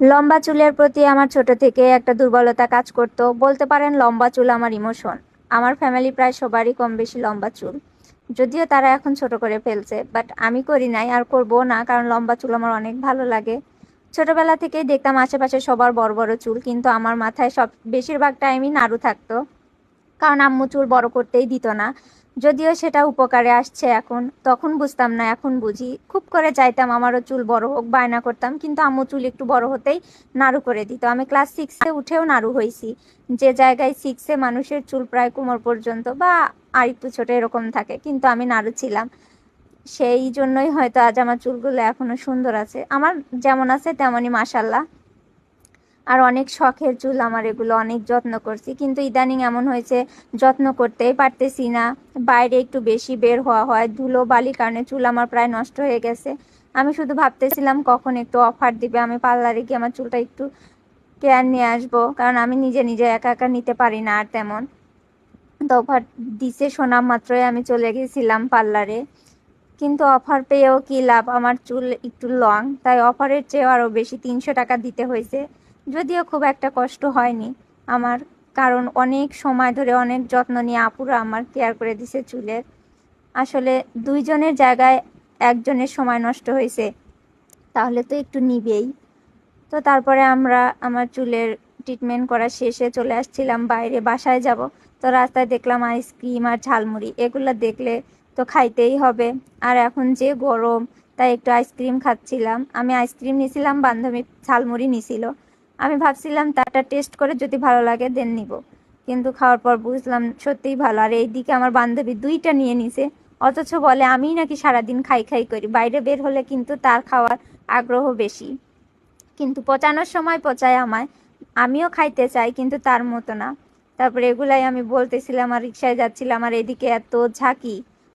লম্বা চুলের প্রতি আমার ছোট থেকে একটা দুর্বলতা কাজ করতো, বলতে পারেন লম্বা চুল আমার ইমোশন। আমার ফ্যামিলি প্রায় সবারই কম বেশি লম্বা চুল, যদিও তারা এখন ছোট করে ফেলছে, বাট আমি করি নাই আর করবো না, কারণ লম্বা চুল আমার অনেক ভালো লাগে। ছোটবেলা থেকেই দেখতাম আশেপাশে সবার বড় বড় চুল, কিন্তু আমার মাথায় বেশিরভাগ টাইমই নাড়ু থাকতো, কারণ আম্মু চুল বড় করতেই দিত না। যদিও সেটা উপকারে আসছে এখন, তখন বুঝতাম না, এখন বুঝি। খুব করে চাইতাম আমারও চুল বড় হোক, বায়না করতাম, কিন্তু আম্মু চুল একটু বড় হতেই নাড়ু করে দিত। আমি ক্লাস 6-এ উঠেও নাড়ু হয়েছি, যে জায়গায় 6-এ মানুষের চুল প্রায় কোমর পর্যন্ত বা আর একটু ছোট এরকম থাকে, কিন্তু আমি নাড়ু ছিলাম। সেই জন্যই হয়তো আজ আমার চুলগুলো এখনো সুন্দর আছে, আমার যেমন আছে তেমনই মাশাল্লাহ। আর অনেক শখের চুল আমার এগুলো, অনেক যত্ন করছি, কিন্তু ইদানিং এমন হয়েছে যত্ন করতেই পারতেছি না। বাইরে একটু বেশি বের হওয়া হয়, ধুলো বালির কারণে চুল আমার প্রায় নষ্ট হয়ে গেছে। আমি শুধু ভাবতেছিলাম কখন একটু অফার দিবে, আমি পার্লারে গিয়ে আমার চুলটা একটু কেয়ার নিয়ে আসবো, কারণ আমি নিজে নিজে একা একা নিতে পারি না আর তেমন। তো অফার দিছে শোনা মাত্রই আমি চলে গেছিলাম পার্লারে, কিন্তু অফার পেয়েও কি লাভ, আমার চুল একটু লং, তাই অফারের চেয়েও আরও বেশি 300 টাকা দিতে হয়েছে। যদিও খুব একটা কষ্ট হয়নি আমার, কারণ অনেক সময় ধরে অনেক যত্ন নিয়ে আপুরা আমার কেয়ার করে দিছে চুলের। আসলে দুইজনের জায়গায় একজনের সময় নষ্ট হয়েছে, তাহলে তো একটু নিবেই। তো তারপরে আমার চুলের ট্রিটমেন্ট করা শেষে চলে আসছিলাম বাইরে, বাসায় যাব। তো রাস্তায় দেখলাম আইসক্রিম আর ঝালমুড়ি, এগুলো দেখলে তো খাইতেই হবে। আর এখন যে গরম, তাই একটু আইসক্রিম খাচ্ছিলাম। আমি আইসক্রিম নিছিলাম, বান্ধবী ঝালমুড়ি নিছিল। আমি ভাবছিলাম তারটা টেস্ট করে যদি ভালো লাগে দেন নিব, কিন্তু খাওয়ার পর বুঝলাম সত্যিই ভালো। আর এইদিকে আমার বান্ধবী দুইটা নিয়ে নিছে, অথচ বলে আমিই নাকি সারাদিন খাই খাই করি। বাইরে বের হলে কিন্তু তার খাওয়ার আগ্রহ বেশি, কিন্তু পচানোর সময় পচায় আমায়। আমিও খাইতে চাই, কিন্তু তার মতো না। তারপরে এগুলাই আমি বলতেছিলাম আর রিক্সায় যাচ্ছিলাম, আর এদিকে এত ঝাঁকি,